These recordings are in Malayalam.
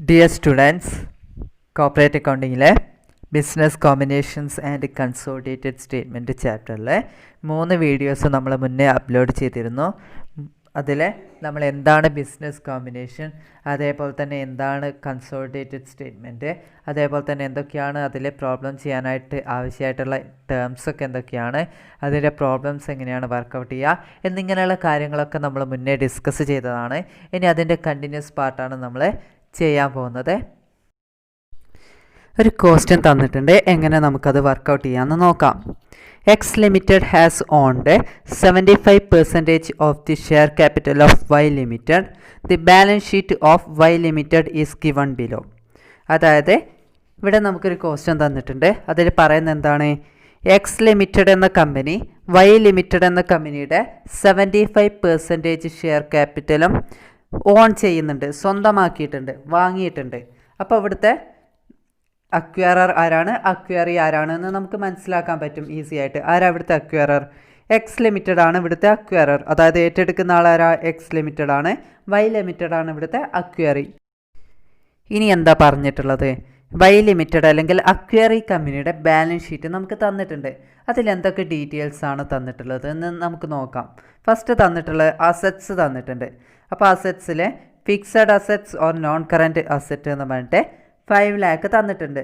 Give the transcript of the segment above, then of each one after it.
ഡിയർ സ്റ്റുഡൻസ്, കോർപ്പറേറ്റ് അക്കൗണ്ടിങ്ങിലെ business combinations and consolidated statement ചാപ്റ്ററിലെ 3 വീഡിയോസ് നമ്മൾ മുന്നേ അപ്ലോഡ് ചെയ്തിരുന്നു. അതിൽ നമ്മൾ എന്താണ് ബിസിനസ് കോമ്പിനേഷൻ, അതേപോലെ തന്നെ എന്താണ് കൺസോളിഡേറ്റഡ് സ്റ്റേറ്റ്മെൻറ്റ്, അതേപോലെ തന്നെ എന്തൊക്കെയാണ് അതിൽ പ്രോബ്ലം ചെയ്യാനായിട്ട് ആവശ്യമായിട്ടുള്ള ടേംസൊക്കെ എന്തൊക്കെയാണ്, അതിൻ്റെ പ്രോബ്ലംസ് എങ്ങനെയാണ് വർക്കൗട്ട് ചെയ്യുക എന്നിങ്ങനെയുള്ള കാര്യങ്ങളൊക്കെ നമ്മൾ മുന്നേ ഡിസ്കസ് ചെയ്തതാണ്. ഇനി അതിൻ്റെ കണ്ടിന്യൂസ് പാർട്ടാണ് നമ്മൾ ചെയ്യാൻ പോകുന്നത്. ഒരു ക്വസ്റ്റ്യൻ തന്നിട്ടുണ്ട്, എങ്ങനെ നമുക്കത് വർക്കൗട്ട് ചെയ്യാമെന്ന് നോക്കാം. X limited has owned 75% of the share capital of Y limited. The balance sheet of Y limited is given below. അതായത് ഇവിടെ നമുക്കൊരു ക്വസ്റ്റ്യൻ തന്നിട്ടുണ്ട്, അതിൽ പറയുന്നത് എന്താണ്? എക്സ് ലിമിറ്റഡ് എന്ന കമ്പനി വൈ ലിമിറ്റഡ് എന്ന കമ്പനിയുടെ 75% ഷെയർ ക്യാപിറ്റലും ഓൺ ചെയ്യുന്നുണ്ട്, സ്വന്തമാക്കിയിട്ടുണ്ട്, വാങ്ങിയിട്ടുണ്ട്. അപ്പോൾ ഇവിടുത്തെ അക്വയറർ ആരാണ്, അക്വയറി ആരാണെന്ന് നമുക്ക് മനസ്സിലാക്കാൻ പറ്റും ഈസി ആയിട്ട്. ആരാ ഇവിടുത്തെ അക്വയറർ? എക്സ് ലിമിറ്റഡ് ആണ് ഇവിടുത്തെ അക്വയറർ. അതായത് ഏറ്റെടുക്കുന്ന ആളാരാ? എക്സ് ലിമിറ്റഡ് ആണ്. വൈ ലിമിറ്റഡ് ആണ് ഇവിടുത്തെ അക്വയറി. ഇനി എന്താ പറഞ്ഞിട്ടുള്ളത്? വൈ ലിമിറ്റഡ് അല്ലെങ്കിൽ അക്വയറി കമ്പനിയുടെ ബാലൻസ് ഷീറ്റ് നമുക്ക് തന്നിട്ടുണ്ട്. അതിൽ എന്തൊക്കെ ഡീറ്റെയിൽസ് ആണ് തന്നിട്ടുള്ളത് എന്ന് നമുക്ക് നോക്കാം. ഫസ്റ്റ് തന്നിട്ടുള്ളത് അസറ്റ്സ് തന്നിട്ടുണ്ട്. അപ്പോൾ അസറ്റ്സിൽ fixed assets or non current asset എന്ന് പറഞ്ഞിട്ട് 5 lakh തന്നിട്ടുണ്ട്.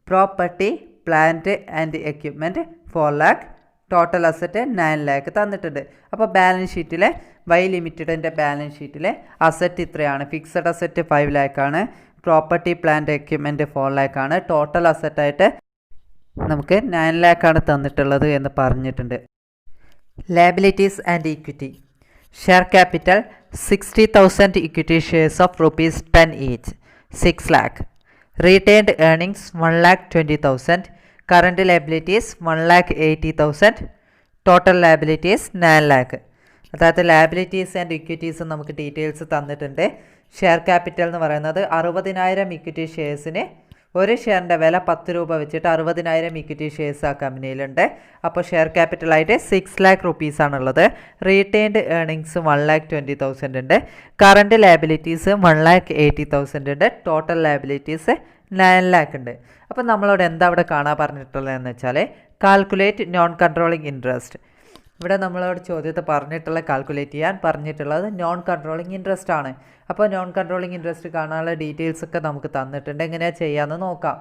Property plant and equipment 4 lakh, total asset 9 lakh തന്നിട്ടുണ്ട്. അപ്പോൾ ബാലൻസ് ഷീറ്റിലെ വൈ ലിമിറ്റഡിൻ്റെ ബാലൻസ് ഷീറ്റിലെ അസറ്റ് ഇത്രയാണ്. ഫിക്സഡ് അസറ്റ് 5 lakh ആണ്, പ്രോപ്പർട്ടി പ്ലാന്റ് എക്യുപ്മെൻറ്റ് 4 lakh ആണ്, ടോട്ടൽ അസറ്റായിട്ട് നമുക്ക് 9 lakh ആണ് തന്നിട്ടുള്ളത് എന്ന് പറഞ്ഞിട്ടുണ്ട്. Liabilities and equity. Share capital 60,000 equity shares of ₹10 each, 6 lakh. Retained earnings 1,20,000. Current liabilities 1,80,000. Total liabilities 9 lakh. അതായത് ലയബിലിറ്റീസ് ആൻഡ് ഇക്വിറ്റീസ് നമുക്ക് ഡീറ്റെയിൽസ് തന്നിട്ടുണ്ട്. ഷെയർ ക്യാപിറ്റൽ എന്ന് പറയുന്നത് 60,000 ഇക്വിറ്റി ഷെയർസിന് ഒരു ഷെയറിൻ്റെ വില 10 രൂപ വെച്ചിട്ട് 60,000 ഇക്വിറ്റി ഷെയർസ് ആ കമ്പനിയിലുണ്ട്. അപ്പോൾ ഷെയർ ക്യാപിറ്റലായിട്ട് 6 lakh rupees ആണുള്ളത്. റീറ്റെയിൻഡ് ഏർണിങ്സ് 1,20,000 ഉണ്ട്. കറണ്ട് ലയബിലിറ്റീസ് 1,80,000 ഉണ്ട്. ടോട്ടൽ ലയബിലിറ്റീസ് 9 lakh ഉണ്ട്. അപ്പോൾ നമ്മളോട് എന്താ അവിടെ കാണാൻ പറഞ്ഞിട്ടുള്ളതെന്ന് വെച്ചാൽ കാൽക്കുലേറ്റ് നോൺ കൺട്രോളിങ് ഇൻട്രസ്റ്റ്. ഇവിടെ നമ്മളോട് ചോദ്യത്തെ പറഞ്ഞിട്ടുള്ള കാൽക്കുലേറ്റ് ചെയ്യാൻ പറഞ്ഞിട്ടുള്ളത് നോൺ കൺട്രോളിങ് ഇൻട്രസ്റ്റ് ആണ്. അപ്പോൾ നോൺ കൺട്രോളിങ് ഇൻട്രസ്റ്റ് കാണാനുള്ള ഡീറ്റെയിൽസ് ഒക്കെ നമുക്ക് തന്നിട്ടുണ്ട്. എങ്ങനെയാണ് ചെയ്യാമെന്ന് നോക്കാം.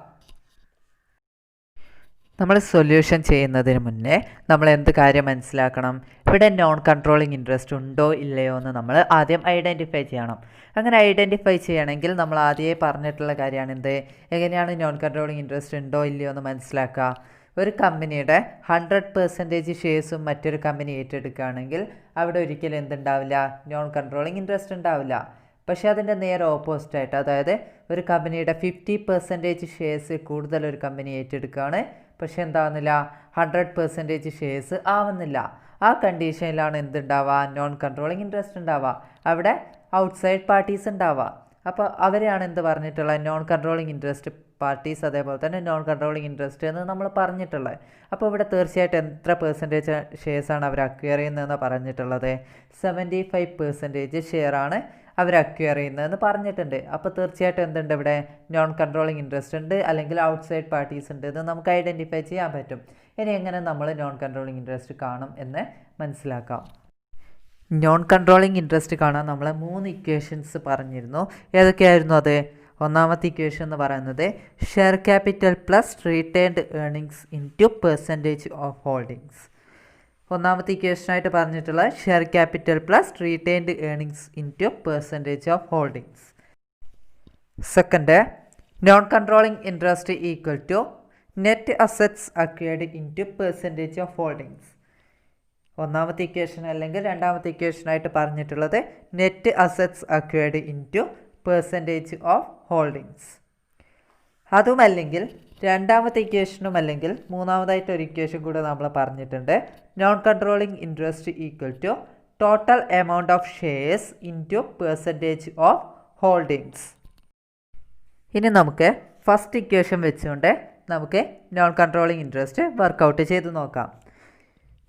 നമ്മൾ സൊല്യൂഷൻ ചെയ്യുന്നതിന് മുന്നേ നമ്മൾ എന്ത് കാര്യം മനസ്സിലാക്കണം? ഇവിടെ നോൺ കൺട്രോളിങ് ഇൻട്രസ്റ്റ് ഉണ്ടോ ഇല്ലയോ എന്ന് നമ്മൾ ആദ്യം ഐഡൻറ്റിഫൈ ചെയ്യണം. അങ്ങനെ ഐഡൻറ്റിഫൈ ചെയ്യണമെങ്കിൽ നമ്മൾ ആദ്യമേ പറഞ്ഞിട്ടുള്ള കാര്യമാണ് എന്ത്, എങ്ങനെയാണ് നോൺ കൺട്രോളിങ് ഇൻട്രസ്റ്റ് ഉണ്ടോ ഇല്ലയോ എന്ന് മനസ്സിലാക്കുക. ഒരു കമ്പനിയുടെ 100% ഷെയർസും മറ്റൊരു കമ്പനി ഏറ്റെടുക്കുകയാണെങ്കിൽ അവിടെ ഒരിക്കലും എന്തുണ്ടാവില്ല? നോൺ കൺട്രോളിങ് ഇൻട്രസ്റ്റ് ഉണ്ടാവില്ല. പക്ഷേ അതിൻ്റെ നേരെ ഓപ്പോസിറ്റായിട്ട്, അതായത് ഒരു കമ്പനിയുടെ 50% ഷെയർസ് കൂടുതൽ ഒരു കമ്പനി ഏറ്റെടുക്കുകയാണ്, പക്ഷേ എന്താവുന്നില്ല? 100% ഷെയർസ് ആവുന്നില്ല. ആ കണ്ടീഷനിലാണ് എന്തുണ്ടാവുക? നോൺ കൺട്രോളിങ് ഇൻട്രസ്റ്റ് ഉണ്ടാവുക. അവിടെ ഔട്ട്സൈഡ് പാർട്ടീസ് ഉണ്ടാവുക. അപ്പോൾ അവരെയാണ് എന്ത് പറഞ്ഞിട്ടുള്ളത്? നോൺ കൺട്രോളിങ് ഇൻട്രസ്റ്റ് പാർട്ടീസ്, അതേപോലെ തന്നെ നോൺ കൺട്രോളിങ് ഇൻട്രസ്റ്റ് എന്ന് നമ്മൾ പറഞ്ഞിട്ടുള്ളത്. അപ്പോൾ ഇവിടെ തീർച്ചയായിട്ടും എത്ര പെർസെൻറ്റേജ് ഷെയർസാണ് അവർ അക്വയർ ചെയ്യുന്നതെന്ന് പറഞ്ഞിട്ടുള്ളത്? 75% ഷെയറാണ് അവർ അക്വയർ ചെയ്യുന്നതെന്ന് പറഞ്ഞിട്ടുണ്ട്. അപ്പോൾ തീർച്ചയായിട്ടും എന്തുണ്ട്? ഇവിടെ നോൺ കൺട്രോളിങ് ഇൻട്രസ്റ്റ് ഉണ്ട്, അല്ലെങ്കിൽ ഔട്ട്സൈഡ് പാർട്ടീസ് ഉണ്ട് എന്ന് നമുക്ക് ഐഡൻറ്റിഫൈ ചെയ്യാൻ പറ്റും. ഇനി എങ്ങനെ നമ്മൾ നോൺ കൺട്രോളിങ് ഇൻട്രസ്റ്റ് കാണും എന്ന് മനസ്സിലാക്കാം. നോൺ കൺട്രോളിങ് ഇൻട്രസ്റ്റ് കാണാൻ നമ്മൾ 3 ഇക്വേഷൻസ് പറഞ്ഞിരുന്നു. ഏതൊക്കെയായിരുന്നു അത്? ഒന്നാമത്തെ ഇക്വേഷൻ എന്ന് പറയുന്നത് share capital plus retained earnings into percentage of holdings. ഒന്നാമത്തെ ഇക്വേഷനായിട്ട് പറഞ്ഞിട്ടുള്ള share capital plus retained earnings into percentage of holdings. Second, non controlling interest equal to net assets acquired into percentage of holdings. ഒന്നാമത്തെ ഇക്വേഷൻ അല്ലെങ്കിൽ രണ്ടാമത്തെ ഇക്വേഷനായിട്ട് പറഞ്ഞിട്ടുള്ളത് net assets acquired into percentage of holdings. അതുമല്ലെങ്കിൽ രണ്ടാമത്തെ ഇക്വേഷനും അല്ലെങ്കിൽ മൂന്നാമതായിട്ട് ഒരു ഇക്വേഷൻ കൂടെ നമ്മൾ പറഞ്ഞിട്ടുണ്ട്. Non controlling interest equal to total amount of shares into percentage of holdings. ഇനി നമുക്ക് ഫസ്റ്റ് ഇക്വേഷൻ വെച്ചുകൊണ്ട് നമുക്ക് നോൺ കൺട്രോളിങ് ഇൻട്രസ്റ്റ് വർക്കൗട്ട് ചെയ്ത് നോക്കാം.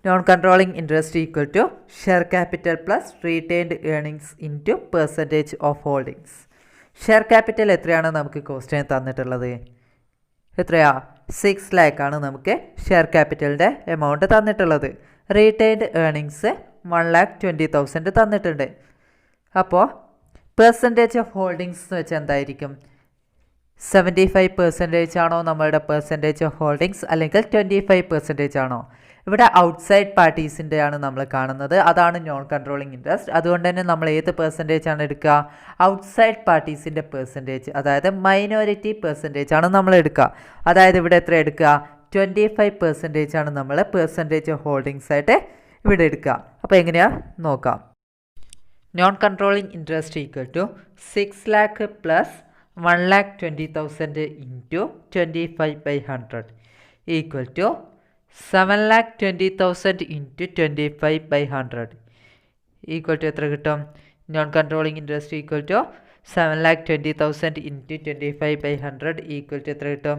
Non controlling interest equal to share capital plus retained earnings into percentage of holdings. Share capital എത്രയാണ് നമുക്ക് ക്വസ്റ്റ്യൻ തന്നിട്ടുള്ളത്? എത്രയാ? 6 lakh ആണ് നമുക്ക് ഷെയർ ക്യാപിറ്റലിൻ്റെ എമൗണ്ട് തന്നിട്ടുള്ളത്. റീറ്റെയിൻഡ് ഏർണിങ്സ് 1,20,000 തന്നിട്ടുണ്ട്. അപ്പോൾ പെർസെൻറ്റേജ് ഓഫ് ഹോൾഡിങ്സ് എന്ന് വെച്ചാൽ എന്തായിരിക്കും? 75% ആണോ നമ്മളുടെ പെർസെൻറ്റേജ് ഓഫ് ഹോൾഡിങ്സ്, അല്ലെങ്കിൽ 25% ആണോ? ഇവിടെ ഔട്ട്സൈഡ് പാർട്ടീസിൻ്റെ ആണ് നമ്മൾ കാണുന്നത്, അതാണ് നോൺ കൺട്രോളിങ് ഇൻട്രസ്റ്റ്. അതുകൊണ്ട് തന്നെ നമ്മൾ ഏത് പെർസെൻറ്റേജ് ആണ് എടുക്കുക? ഔട്ട്സൈഡ് പാർട്ടീസിൻ്റെ പെർസെൻറ്റേജ്, അതായത് മൈനോറിറ്റി പെർസെൻറ്റേജ് ആണ് നമ്മൾ എടുക്കുക. അതായത് ഇവിടെ എത്ര എടുക്കുക? 25% ആണ് നമ്മൾ പെർസെൻറ്റേജ് ഓഫ് ഹോൾഡിങ്സ് ആയിട്ട് ഇവിടെ എടുക്കുക. അപ്പോൾ എങ്ങനെയാണ് നോക്കാം. Non controlling interest equal to 6 lakh plus 1,20,000 into 25/100 equal to 7,20,000 into 25/100 equal to എത്ര കിട്ടും? Non controlling interest equal to 7,20,000 into 25/100 equal to എത്ര കിട്ടും?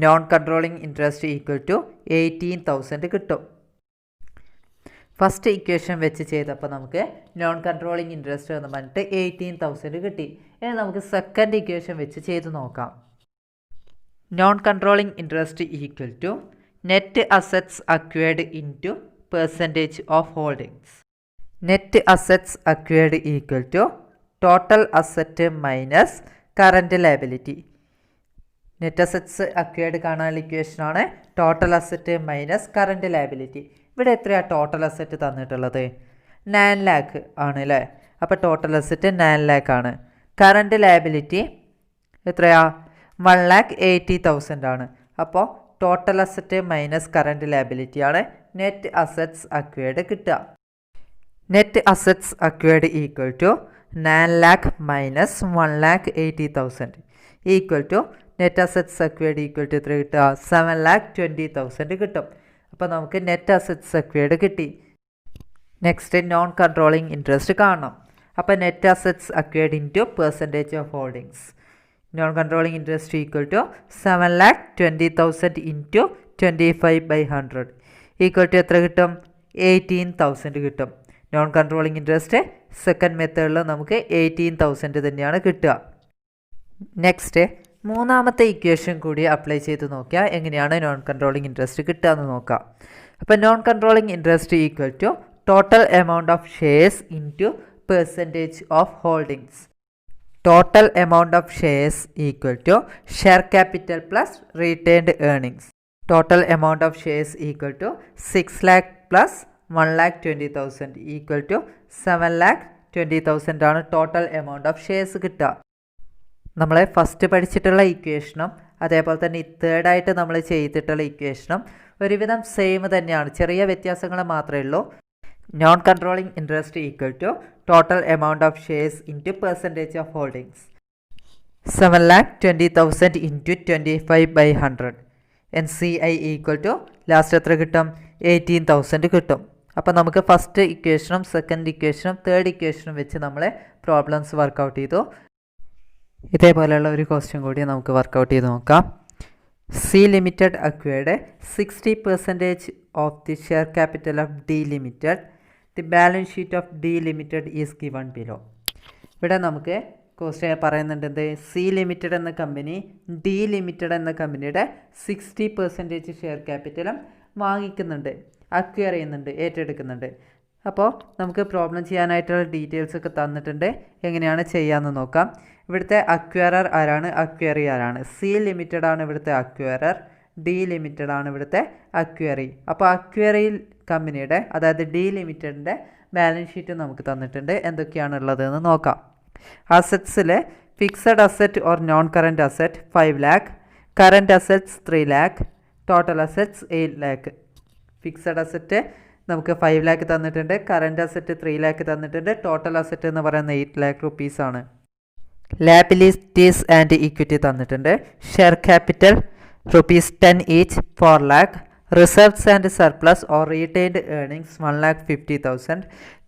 Non controlling interest equal to 18,000 കിട്ടും. ഫസ്റ്റ് ഇക്വേഷൻ വെച്ച് ചെയ്തപ്പോൾ നമുക്ക് നോൺ കൺട്രോളിങ് ഇൻട്രസ്റ്റ് എന്ന് പറഞ്ഞിട്ട് 18,000 കിട്ടി. ഇനി നമുക്ക് സെക്കൻഡ് ഇക്വേഷൻ വെച്ച് ചെയ്ത് നോക്കാം. Non controlling interest equal to net assets acquired into percentage of holdings. Net assets acquired equal to total asset minus current liability. Net assets acquired കാണാനുള്ള ഇക്വേഷനാണ് total asset minus current liability. ഇവിടെ എത്രയാണ് ടോട്ടൽ അസറ്റ് തന്നിട്ടുള്ളത്? 9 lakh ആണ് അല്ലേ? അപ്പോൾ ടോട്ടൽ അസറ്റ് 9 lakh ആണ്. കറൻറ്റ് ലയബിലിറ്റി എത്രയാ? 1,80,000 ആണ്. അപ്പോൾ total asset minus current liability ആണ് നെറ്റ് അസറ്റ്സ് അക്വയർഡ് കിട്ടുക. Net assets acquired equal to 9 lakh minus 1,80,000 equal to net assets acquired equal to എത്ര കിട്ടുക? 7,20,000 കിട്ടും. അപ്പോൾ നമുക്ക് നെറ്റ് അസറ്റ്സ് അക്വയർഡ് കിട്ടി. നെക്സ്റ്റ് നോൺ കൺട്രോളിങ് ഇൻട്രസ്റ്റ് കാണണം. അപ്പോൾ net assets acquired into percentage of holdings. Non controlling interest equal to 7,20,000 into 25/100 equal to എത്ര കിട്ടും? 18,000 കിട്ടും. നോൺ കൺട്രോളിങ് ഇൻട്രസ്റ്റ് സെക്കൻഡ് മെത്തേഡിൽ നമുക്ക് 18,000 തന്നെയാണ് കിട്ടുക. നെക്സ്റ്റ് മൂന്നാമത്തെ ഇക്വേഷൻ കൂടി അപ്ലൈ ചെയ്ത് നോക്കിയാൽ എങ്ങനെയാണ് നോൺ കൺട്രോളിങ് ഇൻട്രസ്റ്റ് കിട്ടുക എന്ന് നോക്കാം. അപ്പോൾ non controlling interest equal to total amount of shares into percentage of holdings. Total amount of shares equal to share capital plus retained earnings. Total amount of shares equal to 6 lakh plus 1,20,000 equal to 7,20,000 ആണ് ടോട്ടൽ എമൗണ്ട് ഓഫ് ഷെയർസ് കിട്ടുക. നമ്മൾ ഫസ്റ്റ് പഠിച്ചിട്ടുള്ള ഇക്വേഷനും അതേപോലെ തന്നെ തേർഡായിട്ട് നമ്മൾ ചെയ്തിട്ടുള്ള ഇക്വേഷനും ഒരുവിധം സെയിം തന്നെയാണ്, ചെറിയ വ്യത്യാസങ്ങൾ മാത്രമേ ഉള്ളൂ. Non controlling interest equal to total amount of shares into percentage of holdings. 7,20,000 into 25/100 NCI equal to last എത്ര കിട്ടും? 18,000 കിട്ടും. അപ്പോൾ നമുക്ക് ഫസ്റ്റ് ഇക്വേഷനും സെക്കൻഡ് ഇക്വേഷനും തേർഡ് ഇക്വേഷനും വെച്ച് നമ്മൾ പ്രോബ്ലംസ് വർക്കൗട്ട് ചെയ്തു. ഇതേപോലെയുള്ള ഒരു ക്വസ്റ്റ്യൻ കൂടി നമുക്ക് വർക്കൗട്ട് ചെയ്ത് നോക്കാം. C limited acquired 60% of the share capital of D limited. The balance sheet of D limited is given below. ഇവിടെ നമുക്ക് ക്വസ്റ്റ്യൻ പറയുന്നുണ്ട് എന്ത്? സി ലിമിറ്റഡ് എന്ന കമ്പനി ഡി ലിമിറ്റഡ് എന്ന കമ്പനിയുടെ 60% ഷെയർ ക്യാപിറ്റലും വാങ്ങിക്കുന്നുണ്ട്, അക്വയർ ചെയ്യുന്നുണ്ട്, ഏറ്റെടുക്കുന്നുണ്ട്. അപ്പോൾ നമുക്ക് പ്രോബ്ലം ചെയ്യാനായിട്ടുള്ള ഡീറ്റെയിൽസ് ഒക്കെ തന്നിട്ടുണ്ട്. എങ്ങനെയാണ് ചെയ്യാമെന്ന് നോക്കാം. ഇവിടുത്തെ അക്വയറർ ആരാണ്? അക്വയറി ആരാണ്? സി ലിമിറ്റഡ് ആണ് ഇവിടുത്തെ അക്വയറർ, ഡി ലിമിറ്റഡ് ആണ് ഇവിടുത്തെ അക്വയറി. അപ്പോൾ അക്വയറി കമ്പനിയുടെ അതായത് ഡി ലിമിറ്റഡിൻ്റെ ബാലൻസ് ഷീറ്റ് നമുക്ക് തന്നിട്ടുണ്ട്. എന്തൊക്കെയാണുള്ളതെന്ന് നോക്കാം. അസറ്റ്സിൽ fixed asset or non current asset 5 lakh, current assets 3 lakh, total assets 8 lakh. Fixed asset നമുക്ക് 5 lakh തന്നിട്ടുണ്ട്, കറൻറ്റ് അസറ്റ് 3 lakh തന്നിട്ടുണ്ട്, ടോട്ടൽ അസറ്റ് എന്ന് പറയുന്നത് 8 lakh rupees ആണ്. ലാബിലിറ്റീസ് ആൻഡ് ഇക്വിറ്റി തന്നിട്ടുണ്ട്. Share capital ₹10 each 4 lakh. Reserves and surplus or retained earnings 1,50,000.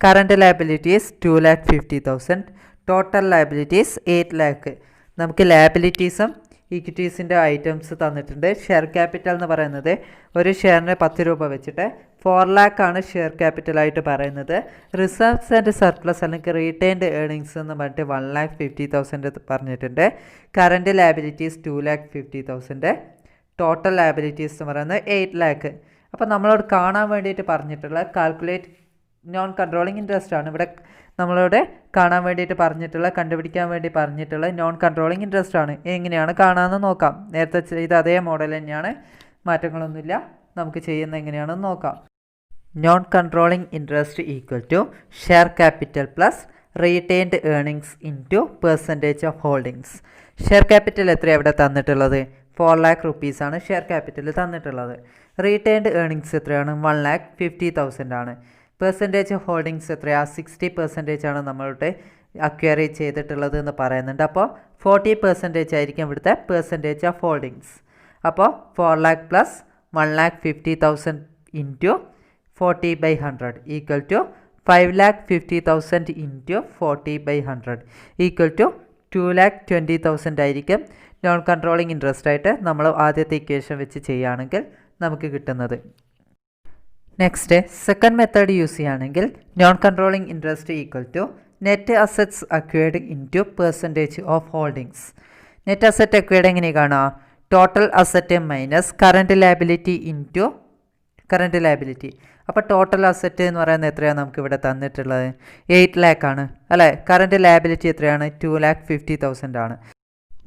Current liabilities 2,50,000. Total liabilities 8 lakh. നമുക്ക് ലാബിലിറ്റീസും ഇക്വിറ്റീസിൻ്റെ ഐറ്റംസ് തന്നിട്ടുണ്ട്. ഷെയർ ക്യാപിറ്റൽ എന്ന് പറയുന്നത് ഒരു ഷെയറിന് 10 രൂപ വെച്ചിട്ട് 4 lakh ആണ് ഷെയർ ക്യാപിറ്റലായിട്ട് പറയുന്നത്. റിസർവ്സ് ആൻഡ് സർപ്ലസ് അല്ലെങ്കിൽ റീറ്റെയിൻഡ് ഏർണിങ്സ് എന്ന് പറഞ്ഞിട്ട് 1,50,000 പറഞ്ഞിട്ടുണ്ട്. Current liabilities 2,50,000. ടോട്ടൽ ലാബിലിറ്റീസ് എന്ന് പറയുന്നത് 8 lakh. അപ്പോൾ നമ്മളോട് കാണാൻ വേണ്ടിയിട്ട് പറഞ്ഞിട്ടുള്ള കാൽക്കുലേറ്റ് നോൺ കൺട്രോളിങ് ഇൻട്രസ്റ്റ് ആണ് ഇവിടെ നമ്മളോട് കാണാൻ വേണ്ടിയിട്ട് പറഞ്ഞിട്ടുള്ള, കണ്ടുപിടിക്കാൻ വേണ്ടി പറഞ്ഞിട്ടുള്ള നോൺ കൺട്രോളിങ് ഇൻട്രസ്റ്റ് ആണ്. എങ്ങനെയാണ് കാണാമെന്ന് നോക്കാം. നേരത്തെ ചെയ്ത അതേ മോഡൽ തന്നെയാണ്, മാറ്റങ്ങളൊന്നുമില്ല. നമുക്ക് ചെയ്യുന്നത് എങ്ങനെയാണെന്ന് നോക്കാം. Non controlling interest equal to share capital plus retained earnings into percentage of holdings. Share capital എത്രയാണ് ഇവിടെ തന്നിട്ടുള്ളത്? 4 lakh rupees ആണ് ഷെയർ ക്യാപിറ്റൽ തന്നിട്ടുള്ളത്. റീറ്റെയിൻഡ് ഏർണിങ്സ് എത്രയാണ്? 1,50,000 ആണ്. പെർസെൻറ്റേജ് ഓഫ് ഹോൾഡിങ്സ് എത്രയാണ്? 60% ആണ് നമ്മളുടെ അക്വയറി ചെയ്തിട്ടുള്ളത് എന്ന് പറയുന്നുണ്ട്. അപ്പോൾ 40% ആയിരിക്കും ഇവിടുത്തെ പെർസെൻറ്റേജ് ഓഫ് ഹോൾഡിങ്സ്. അപ്പോൾ 4 lakh plus 1,50,000 into 40/100 equal to 5,50,000 into 40/100 equal to 2,20,000 ആയിരിക്കും നോൺ കൺട്രോളിങ് ഇൻട്രസ്റ്റ് ആയിട്ട് നമ്മൾ ആദ്യത്തെ ഇക്വേഷൻ വെച്ച് ചെയ്യുകയാണെങ്കിൽ നമുക്ക് കിട്ടുന്നത്. നെക്സ്റ്റ് സെക്കൻഡ് മെത്തേഡ് യൂസ് ചെയ്യുകയാണെങ്കിൽ non controlling interest equal to net assets acquired into percentage of holdings. Net asset acquired എങ്ങനെ കാണാം? Total asset minus current liability into current liability. അപ്പോൾ ടോട്ടൽ അസറ്റ് എന്ന് പറയുന്നത് എത്രയാണ് നമുക്ക് ഇവിടെ തന്നിട്ടുള്ളത്? 8 lakh ആണ് അല്ലേ. കറണ്ട് ലാബിലിറ്റി എത്രയാണ്? 2,50,000 ആണ്.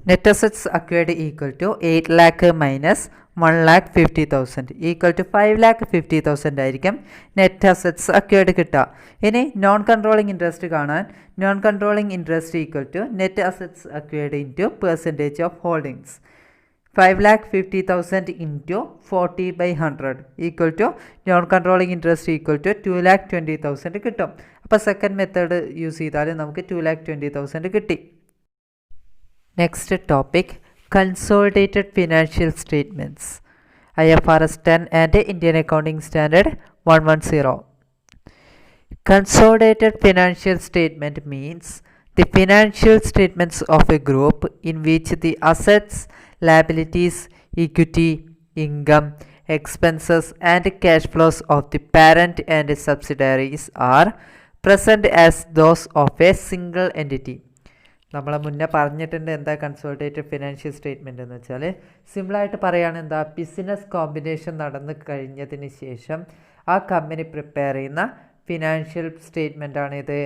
Net assets acquired equal to 8 lakh minus 1,50,000 equal to 5,50,000 ആയിരിക്കും നെറ്റ് അസറ്റ്സ് അക്വയർഡ് കിട്ടുക. ഇനി നോൺ കൺട്രോളിങ് ഇൻട്രസ്റ്റ് കാണാൻ non controlling interest equal to net assets acquired into percentage of holdings. 5,50,000 into 40/100 equal to non controlling interest equal to 2,20,000 കിട്ടും. അപ്പോൾ സെക്കൻഡ് മെത്തേഡ് യൂസ് ചെയ്താൽ നമുക്ക് 2,20,000 കിട്ടി. Next topic consolidated financial statements IFRS 10 and Indian accounting standard 110. Consolidated financial statement means the financial statements of a group in which the assets, liabilities, equity, income, expenses and cash flows of the parent and subsidiaries are present as those of a single entity. നമ്മൾ മുന്നേ പറഞ്ഞിട്ടുണ്ട് എന്താ കൺസോളിഡേറ്റഡ് ഫിനാൻഷ്യൽ സ്റ്റേറ്റ്മെൻറ്റ് എന്ന് വെച്ചാൽ സിമ്പിളായിട്ട് പറയുകയാണ് എന്താ ബിസിനസ് കോമ്പിനേഷൻ നടന്നു കഴിഞ്ഞതിന് ശേഷം ആ കമ്പനി പ്രിപ്പയർ ചെയ്യുന്ന ഫിനാൻഷ്യൽ സ്റ്റേറ്റ്മെൻറ്റാണ് ഇത്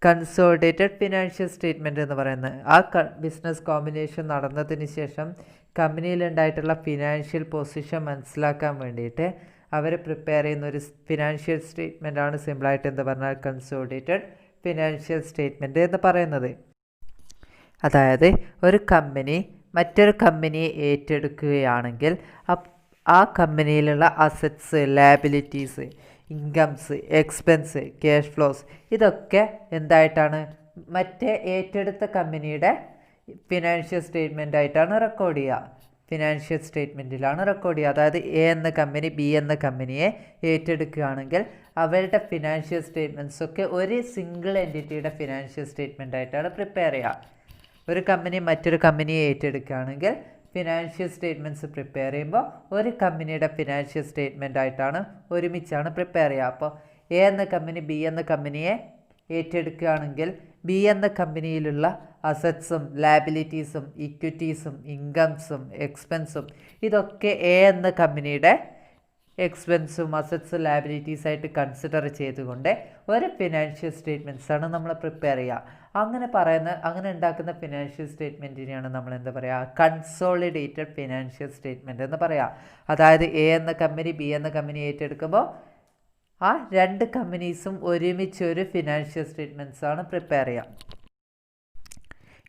കൺസോളിഡേറ്റഡ് ഫിനാൻഷ്യൽ സ്റ്റേറ്റ്മെൻറ്റ് എന്ന് പറയുന്നത്. ആ ബിസിനസ് കോമ്പിനേഷൻ നടന്നതിന് ശേഷം കമ്പനിയിലുണ്ടായിട്ടുള്ള ഫിനാൻഷ്യൽ പൊസിഷൻ മനസ്സിലാക്കാൻ വേണ്ടിയിട്ട് അവർ പ്രിപ്പയർ ചെയ്യുന്ന ഒരു ഫിനാൻഷ്യൽ സ്റ്റേറ്റ്മെൻറ്റാണ് സിമ്പിളായിട്ട് എന്താ പറഞ്ഞാൽ കൺസോളിഡേറ്റഡ് ഫിനാൻഷ്യൽ സ്റ്റേറ്റ്മെൻറ്റ് എന്ന് പറയുന്നത്. അതായത് ഒരു കമ്പനി മറ്റൊരു കമ്പനിയെ ഏറ്റെടുക്കുകയാണെങ്കിൽ ആ കമ്പനിയിലുള്ള assets, liabilities, incomes, expense, cash flows ഇതൊക്കെ എന്തായിട്ടാണ് മറ്റേ ഏറ്റെടുത്ത കമ്പനിയുടെ ഫിനാൻഷ്യൽ സ്റ്റേറ്റ്മെൻ്റ് ആയിട്ടാണ് റെക്കോർഡ് ചെയ്യുക. ഫിനാൻഷ്യൽ സ്റ്റേറ്റ്മെൻറ്റിലാണ് റെക്കോർഡ് ചെയ്യുക. അതായത് എ എന്ന കമ്പനി ബി എന്ന കമ്പനിയെ ഏറ്റെടുക്കുകയാണെങ്കിൽ അവരുടെ ഫിനാൻഷ്യൽ സ്റ്റേറ്റ്മെൻറ്റ്സ് ഒക്കെ ഒരു സിംഗിൾ എൻറ്റിറ്റിയുടെ ഫിനാൻഷ്യൽ സ്റ്റേറ്റ്മെൻ്റ് ആയിട്ടാണ് പ്രിപ്പയർ ചെയ്യുക. ഒരു കമ്പനി മറ്റൊരു കമ്പനിയെ ഏറ്റെടുക്കുകയാണെങ്കിൽ ഫിനാൻഷ്യൽ സ്റ്റേറ്റ്മെൻറ്റ്സ് പ്രിപ്പയർ ചെയ്യുമ്പോൾ ഒരു കമ്പനിയുടെ ഫിനാൻഷ്യൽ സ്റ്റേറ്റ്മെൻ്റ് ആയിട്ടാണ് ഒരുമിച്ചാണ് പ്രിപ്പയർ ചെയ്യുക. അപ്പോൾ എ എന്ന കമ്പനി ബി എന്ന കമ്പനിയെ ഏറ്റെടുക്കുകയാണെങ്കിൽ ബി എന്ന കമ്പനിയിലുള്ള അസറ്റ്സും ലയബിലിറ്റീസും ഇക്വിറ്റീസും ഇൻകംസും എക്സ്പെൻസും ഇതൊക്കെ എ എന്ന കമ്പനിയുടെ എക്സ്പെൻസും അസറ്റ്സ് ലയബിലിറ്റീസ് ആയിട്ട് കൺസിഡർ ചെയ്തുകൊണ്ട് ഒരു ഫിനാൻഷ്യൽ സ്റ്റേറ്റ്മെൻറ്റ്സാണ് നമ്മൾ പ്രിപ്പയർ ചെയ്യുക. അങ്ങനെ ഉണ്ടാക്കുന്ന ഫിനാൻഷ്യൽ സ്റ്റേറ്റ്മെൻറ്റിനെയാണ് നമ്മൾ എന്താ പറയുക കൺസോളിഡേറ്റഡ് ഫിനാൻഷ്യൽ സ്റ്റേറ്റ്മെൻറ്റ് എന്ന് പറയുക. അതായത് എ എന്ന കമ്പനി ബി എന്ന കമ്പനി ഏറ്റെടുക്കുമ്പോൾ ആ രണ്ട് കമ്പനീസും ഒരുമിച്ചൊരു ഫിനാൻഷ്യൽ സ്റ്റേറ്റ്മെൻറ്റ്സാണ് പ്രിപ്പയർ ചെയ്യുക.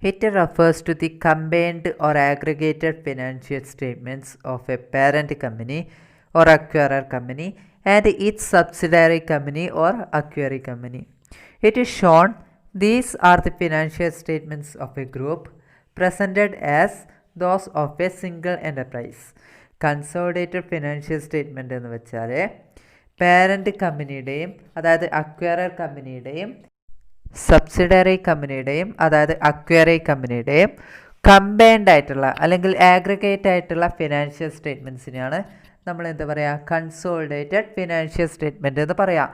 It refers to the combined or aggregated financial statements of a parent company or acquirer company and its subsidiary company or acquiring company. It is shown these are the financial statements of a group presented as those of a single enterprise. Consolidated financial statement എന്ന് വെച്ചാൽ പാരൻറ്റ് കമ്പനിയുടെയും അതായത് അക്വയറർ കമ്പനിയുടെയും സബ്സിഡറി കമ്പനിയുടെയും അതായത് അക്വയറി കമ്പനിയുടെയും കമ്പൈൻഡ് ആയിട്ടുള്ള അല്ലെങ്കിൽ ആഗ്രിഗേറ്റ് ആയിട്ടുള്ള ഫിനാൻഷ്യൽ സ്റ്റേറ്റ്മെൻറ്റ്സിനെയാണ് നമ്മൾ എന്താ പറയുക, കൺസോളിഡേറ്റഡ് ഫിനാൻഷ്യൽ സ്റ്റേറ്റ്മെൻറ്റ് എന്ന് പറയാം.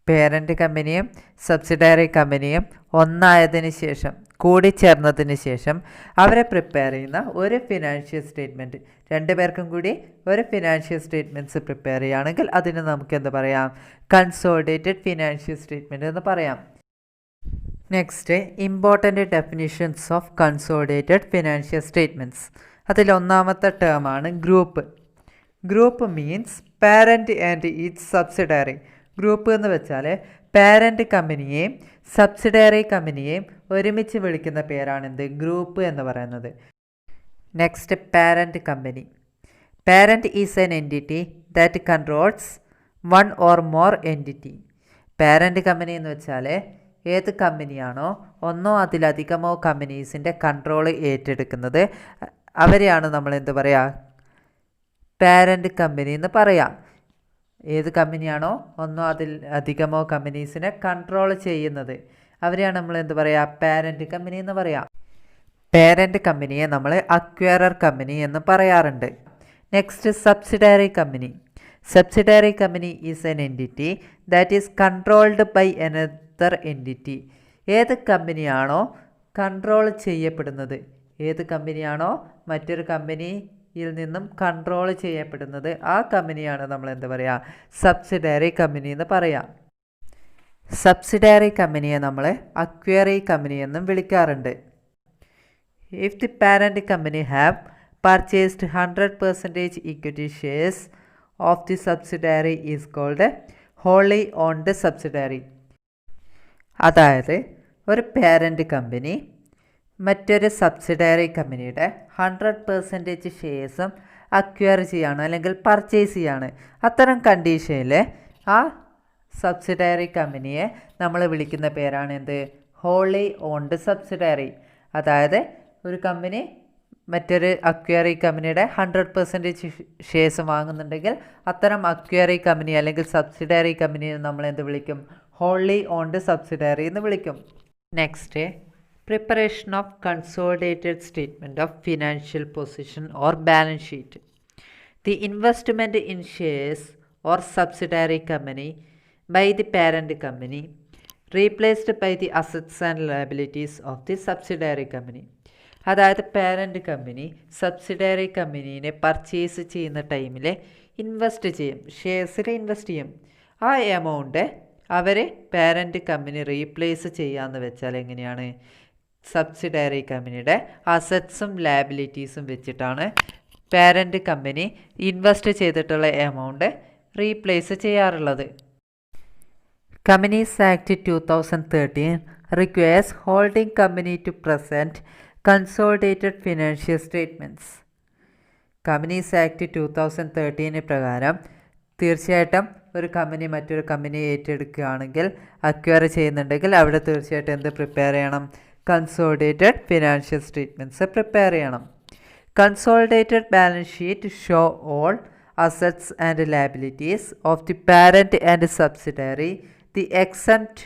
പേരൻറ്റ് കമ്പനിയും സബ്സിഡറി കമ്പനിയും ഒന്നായതിന് ശേഷം, കൂടിച്ചേർന്നതിന് ശേഷം അവരെ പ്രിപ്പയർ ചെയ്യുന്ന ഒരു ഫിനാൻഷ്യൽ സ്റ്റേറ്റ്മെൻറ്റ്, രണ്ട് പേർക്കും കൂടി ഒരു ഫിനാൻഷ്യൽ സ്റ്റേറ്റ്മെൻറ്റ്സ് പ്രിപ്പയർ ചെയ്യുകയാണെങ്കിൽ അതിന് നമുക്ക് എന്താ പറയാം, കൺസോളിഡേറ്റഡ് ഫിനാൻഷ്യൽ സ്റ്റേറ്റ്മെൻറ്റ് എന്ന് പറയാം. Next, important definitions of consolidated financial statements. അതിലൊന്നാമത്തെ ടേമാണ് group. Group means parent and each subsidiary. Group എന്ന് വെച്ചാൽ പാരൻറ്റ് കമ്പനിയെയും സബ്സിഡറി കമ്പനിയെയും ഒരുമിച്ച് വിളിക്കുന്ന പേരാണെന്ത്, ഗ്രൂപ്പ് എന്ന് പറയുന്നത്. Next, parent company. Parent is an entity that controls one or more entity. Parent company എന്ന് വെച്ചാൽ ഏത് കമ്പനിയാണോ ഒന്നോ അതിലധികമോ കമ്പനീസിൻ്റെ കൺട്രോൾ ഏറ്റെടുക്കുന്നത് അവരെയാണ് നമ്മൾ എന്ത് പറയുക, പാരൻറ്റ് കമ്പനി എന്ന് പറയാം. ഏത് കമ്പനിയാണോ ഒന്നോ അതിൽ അധികമോ കമ്പനീസിനെ കൺട്രോൾ ചെയ്യുന്നത് അവരെയാണ് നമ്മൾ എന്ത് പറയുക, പാരൻറ്റ് കമ്പനി എന്ന് പറയാം. പാരൻറ്റ് കമ്പനിയെ നമ്മൾ അക്വയറർ കമ്പനി എന്ന് പറയാറുണ്ട്. Next, subsidiary company. Subsidiary company is an entity that is controlled by another entity. ഏത് കമ്പനിയാണോ കൺട്രോൾ ചെയ്യപ്പെടുന്നത്, ഏത് കമ്പനിയാണോ മറ്റൊരു കമ്പനിയിൽ നിന്നും കൺട്രോൾ ചെയ്യപ്പെടുന്നത് ആ കമ്പനിയാണ് നമ്മൾ എന്താ പറയുക, സബ്സിഡറി കമ്പനി എന്ന് പറയാം. സബ്സിഡറി കമ്പനിയെ നമ്മൾ അക്വയറി കമ്പനി എന്നും വിളിക്കാറുണ്ട്. If the parent company have purchased 100% equity shares of the subsidiary is called wholly owned subsidiary. അതായത് ഒരു പാരൻറ്റ് കമ്പനി മറ്റൊരു സബ്സിഡറി കമ്പനിയുടെ 100% ഷെയർസും അക്വയർ ചെയ്യാണ് അല്ലെങ്കിൽ പർച്ചേസ് ചെയ്യാണ്. അത്തരം കണ്ടീഷനിൽ ആ സബ്സിഡറി കമ്പനിയെ നമ്മൾ വിളിക്കുന്ന പേരാണ് എന്ത്, ഹോളി ഓൺഡ് സബ്സിഡറി. അതായത് ഒരു കമ്പനി മറ്റൊരു അക്വയറി കമ്പനിയുടെ 100% ഷെയർസ് വാങ്ങുന്നുണ്ടെങ്കിൽ അത്തരം അക്വയറി കമ്പനി അല്ലെങ്കിൽ സബ്സിഡറി കമ്പനിയെ നമ്മൾ എന്ത് വിളിക്കും, ഹോളി ഓൺഡ് സബ്സിഡറി എന്ന് വിളിക്കും. Next, preparation of consolidated statement of financial position or balance sheet. The investment in shares or subsidiary company by the parent company replaced by the assets and liabilities of the subsidiary company. അതായത് പാരൻറ്റ് കമ്പനി സബ്സിഡറി കമ്പനീനെ പർച്ചേസ് ചെയ്യുന്ന ടൈമിൽ ഇൻവെസ്റ്റ് ചെയ്യും, ഷെയർസിൽ ഇൻവെസ്റ്റ് ചെയ്യും. ആ എമൗണ്ട് അവർ പാരൻറ്റ് കമ്പനി റീപ്ലേസ് ചെയ്യാമെന്ന് വെച്ചാൽ എങ്ങനെയാണ്, സബ്സിഡറി കമ്പനിയുടെ അസറ്റ്സും ലയബിലിറ്റീസും വെച്ചിട്ടാണ് പാരൻറ്റ് കമ്പനി ഇൻവെസ്റ്റ് ചെയ്തിട്ടുള്ള എമൗണ്ട് റീപ്ലേസ് ചെയ്യാറുള്ളത്. Companies act 2013 requires holding company to present consolidated financial statements. Companies act 2013 പ്രകാരം തീർച്ചയായിട്ടും ഒരു കമ്പനി മറ്റൊരു കമ്പനി ഏറ്റെടുക്കുകയാണെങ്കിൽ, അക്വയർ ചെയ്യുന്നുണ്ടെങ്കിൽ അവിടെ തീർച്ചയായിട്ടും എന്ത് പ്രിപ്പയർ ചെയ്യണം, കൺസോളിഡേറ്റഡ് ഫിനാൻഷ്യൽ സ്റ്റേറ്റ്മെൻറ്റ്സ് പ്രിപ്പയർ ചെയ്യണം. Consolidated balance sheet show all assets and liabilities of the parent and subsidiary. The except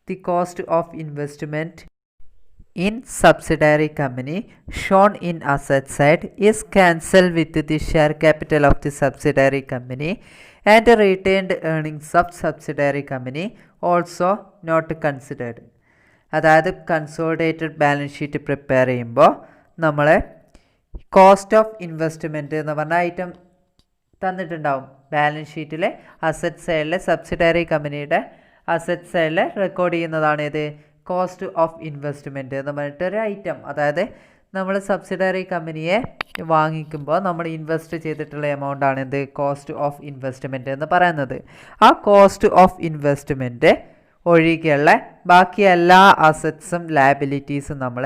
the cost of investment in subsidiary company shown in asset side is cancelled with the share capital of the subsidiary company and retained earnings of subsidiary company also not considered. അതായത് കൺസോളിഡേറ്റഡ് ബാലൻസ് ഷീറ്റ് പ്രിപ്പയർ ചെയ്യുമ്പോൾ നമ്മൾ കോസ്റ്റ് ഓഫ് ഇൻവെസ്റ്റ്മെൻറ്റ് എന്ന് പറഞ്ഞ ഐറ്റം തന്നിട്ടുണ്ടാവും. ബാലൻസ് ഷീറ്റിലെ അസറ്റ് സൈഡിലെ സബ്സിഡറി കമ്പനിയുടെ അസറ്റ് സൈഡിൽ റെക്കോർഡ് ചെയ്യുന്നതാണ് ഇത്, കോസ്റ്റ് ഓഫ് ഇൻവെസ്റ്റ്മെൻറ്റ് എന്ന് പറഞ്ഞിട്ടൊരു ഐറ്റം. അതായത് നമ്മൾ സബ്സിഡറി കമ്പനിയെ വാങ്ങിക്കുമ്പോൾ നമ്മൾ ഇൻവെസ്റ്റ് ചെയ്തിട്ടുള്ള എമൗണ്ട് ആണ് എന്ത്, കോസ്റ്റ് ഓഫ് ഇൻവെസ്റ്റ്മെൻറ്റ് എന്ന് പറയുന്നത്. ആ കോസ്റ്റ് ഓഫ് ഇൻവെസ്റ്റ്മെൻറ്റ് ഒഴികെയുള്ള ബാക്കി എല്ലാ അസറ്റ്സും ലയബിലിറ്റീസും നമ്മൾ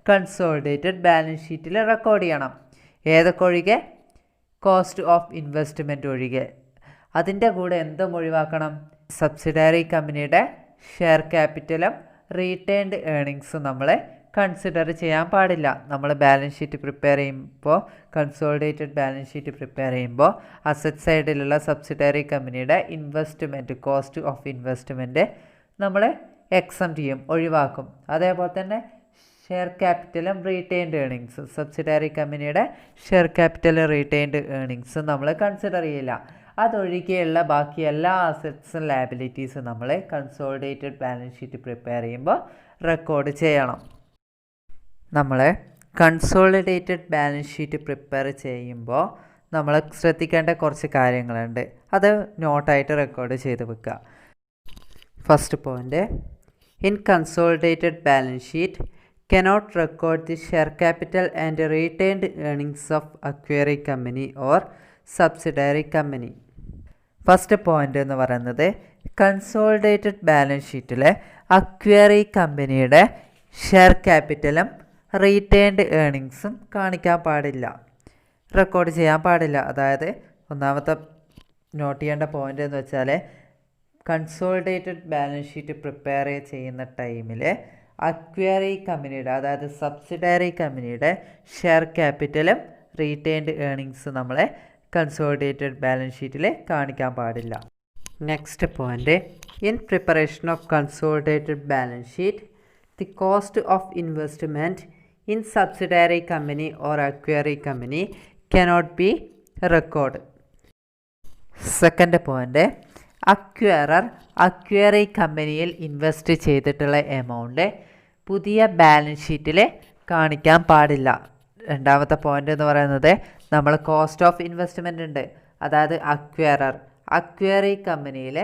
കൺസോളിഡേറ്റഡ് ബാലൻസ് ഷീറ്റിൽ റെക്കോർഡ് ചെയ്യണം. ഏതൊക്കെ ഒഴികെ, കോസ്റ്റ് ഓഫ് ഇൻവെസ്റ്റ്മെൻറ്റ് ഒഴികെ. അതിൻ്റെ കൂടെ എന്തും ഒഴിവാക്കണം, സബ്സിഡറി കമ്പനിയുടെ ഷെയർ ക്യാപിറ്റലും റീറ്റേൺഡ് ഏർണിങ്സും നമ്മൾ കൺസിഡർ ചെയ്യാൻ പാടില്ല. നമ്മൾ ബാലൻസ് ഷീറ്റ് പ്രിപ്പയർ ചെയ്യുമ്പോൾ, കൺസോളിഡേറ്റഡ് ബാലൻസ് ഷീറ്റ് പ്രിപ്പയർ ചെയ്യുമ്പോൾ അസറ്റ് സൈഡിലുള്ള സബ്സിഡറി കമ്പനിയുടെ ഇൻവെസ്റ്റ്മെൻറ്റ്, കോസ്റ്റ് ഓഫ് ഇൻവെസ്റ്റ്മെൻറ്റ് നമ്മൾ എക്സംപ്റ്റ് ചെയ്യും, ഒഴിവാക്കും. അതേപോലെ തന്നെ ഷെയർ ക്യാപിറ്റലും റീറ്റെയിൻഡ് ഏണിങ്സും, സബ്സിഡറി കമ്പനിയുടെ ഷെയർ ക്യാപിറ്റലും റീറ്റെയിൻഡ് ഏണിങ്സും നമ്മൾ കൺസിഡർ ചെയ്യില്ല. അതൊഴികെയുള്ള ബാക്കി എല്ലാ അസറ്റ്സും ലയബിലിറ്റീസും നമ്മൾ കൺസോളിഡേറ്റഡ് ബാലൻസ് ഷീറ്റ് പ്രിപ്പയർ ചെയ്യുമ്പോൾ റെക്കോർഡ് ചെയ്യണം. നമ്മൾ കൺസോളിഡേറ്റഡ് ബാലൻസ് ഷീറ്റ് പ്രിപ്പയർ ചെയ്യുമ്പോൾ നമ്മൾ ശ്രദ്ധിക്കേണ്ട കുറച്ച് കാര്യങ്ങളുണ്ട്. അത് നോട്ടായിട്ട് റെക്കോർഡ് ചെയ്ത് വെക്കുക. First point, in consolidated balance sheet cannot record the share capital and retained earnings of acquiring company or subsidiary company. First point എന്ന് പറയുന്നത് കൺസോളിഡേറ്റഡ് ബാലൻസ് ഷീറ്റിലെ അക്വയറി കമ്പനിയുടെ ഷെയർ ക്യാപിറ്റലും റീറ്റെയിൻഡ് ഏണിങ്സും കാണിക്കാൻ പാടില്ല, റെക്കോർഡ് ചെയ്യാൻ പാടില്ല. അതായത് ഒന്നാമത്തെ നോട്ട് ചെയ്യേണ്ട പോയിൻ്റ് എന്ന് വെച്ചാൽ കൺസോളിഡേറ്റഡ് ബാലൻസ് ഷീറ്റ് പ്രിപ്പയർ ചെയ്യുന്ന ടൈമിൽ അക്വയറി കമ്പനിയുടെ, അതായത് സബ്സിഡറി കമ്പനിയുടെ ഷെയർ ക്യാപിറ്റലും റീറ്റെയിൻഡ് ഏണിങ്സ് നമ്മളെ കൺസോളിഡേറ്റഡ് ബാലൻസ് ഷീറ്റിൽ കാണിക്കാൻ പാടില്ല. Next point, in preparation of consolidated balance sheet the cost of investment in subsidiary company or acquiree company cannot be recorded. Second point, acquiree കമ്പനിയിൽ ഇൻവെസ്റ്റ് ചെയ്തിട്ടുള്ള എമൗണ്ട് പുതിയ ബാലൻസ് ഷീറ്റിൽ കാണിക്കാൻ പാടില്ല. രണ്ടാമത്തെ പോയിൻ്റ് എന്ന് പറയുന്നത് നമ്മൾ കോസ്റ്റ് ഓഫ് ഇൻവെസ്റ്റ്മെൻ്റ് ഉണ്ട്, അതായത് അക്വയറി കമ്പനിയിൽ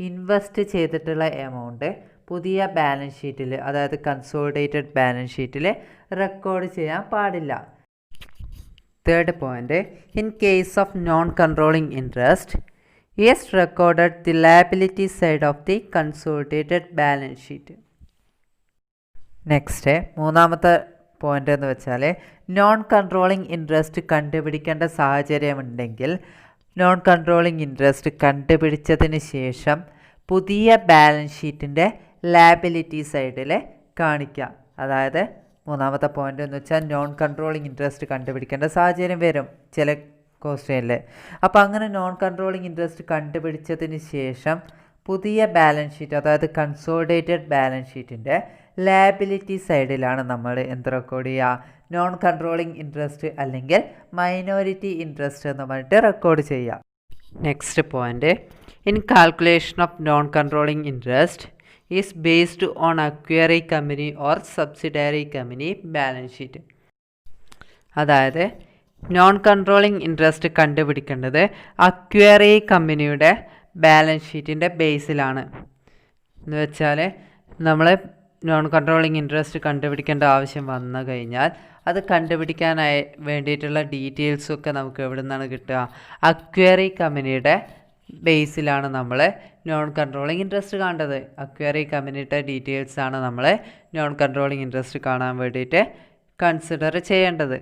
ഇൻവെസ്റ്റ് ചെയ്തിട്ടുള്ള എമൗണ്ട് പുതിയ ബാലൻസ് ഷീറ്റിൽ, അതായത് കൺസോളിഡേറ്റഡ് ബാലൻസ് ഷീറ്റിൽ റെക്കോർഡ് ചെയ്യാൻ പാടില്ല. Third point, in case of non controlling interest is recorded the liability side of the consolidated balance sheet. Next മൂന്നാമത്തെ പോയിൻ്റ് എന്ന് വെച്ചാൽ നോൺ കൺട്രോളിംഗ് ഇൻട്രസ്റ്റ് കണ്ടുപിടിക്കേണ്ട സാഹചര്യമുണ്ടെങ്കിൽ നോൺ കൺട്രോളിംഗ് ഇൻട്രസ്റ്റ് കണ്ടുപിടിച്ചതിന് ശേഷം പുതിയ ബാലൻസ് ഷീറ്റിൻ്റെ ലയബിലിറ്റി സൈഡിൽ കാണിക്കാം. അതായത് മൂന്നാമത്തെ പോയിൻ്റ് എന്ന് വെച്ചാൽ നോൺ കൺട്രോളിംഗ് ഇൻട്രസ്റ്റ് കണ്ടുപിടിക്കേണ്ട സാഹചര്യം വരും ചില കോസ്റ്റേനിൽ. അപ്പോൾ അങ്ങനെ നോൺ കൺട്രോളിംഗ് ഇൻട്രസ്റ്റ് കണ്ടുപിടിച്ചതിന് ശേഷം പുതിയ ബാലൻസ് ഷീറ്റ്, അതായത് കൺസോളിഡേറ്റഡ് ബാലൻസ് ഷീറ്റിൻ്റെ ലയബിലിറ്റി സൈഡിലാണ് നമ്മൾ എന്ത് റെക്കോർഡ് ചെയ്യുക, നോൺ കൺട്രോളിംഗ് ഇൻട്രസ്റ്റ് അല്ലെങ്കിൽ മൈനോറിറ്റി ഇൻട്രസ്റ്റ് എന്ന് പറഞ്ഞിട്ട് റെക്കോർഡ് ചെയ്യുക. Next point, in calculation of non controlling interest is based on acquiree company or subsidiary company balance sheet. അതായത് നോൺ കൺട്രോളിംഗ് ഇൻട്രസ്റ്റ് കണ്ടുപിടിക്കേണ്ടത് അക്വയറി കമ്പനിയുടെ ബാലൻസ് ഷീറ്റിൻ്റെ ബേസിലാണ്. എന്ന് വെച്ചാൽ നമ്മൾ നോൺ കൺട്രോളിംഗ് ഇൻട്രസ്റ്റ് കണ്ടുപിടിക്കേണ്ട ആവശ്യം വന്നു കഴിഞ്ഞാൽ അത് കണ്ടുപിടിക്കാനായി വേണ്ടിയിട്ടുള്ള ഡീറ്റെയിൽസൊക്കെ നമുക്ക് എവിടെ നിന്നാണ് കിട്ടുക, അക്വയറി കമ്പനിയുടെ ബേസിലാണ് നമ്മൾ നോൺ കൺട്രോളിംഗ് ഇൻട്രസ്റ്റ് കാണേണ്ടത്. അക്വയറി കമ്പനിയുടെ ഡീറ്റെയിൽസാണ് നമ്മൾ നോൺ കൺട്രോളിംഗ് ഇൻട്രസ്റ്റ് കാണാൻ വേണ്ടിയിട്ട് കൺസിഡർ ചെയ്യേണ്ടത്.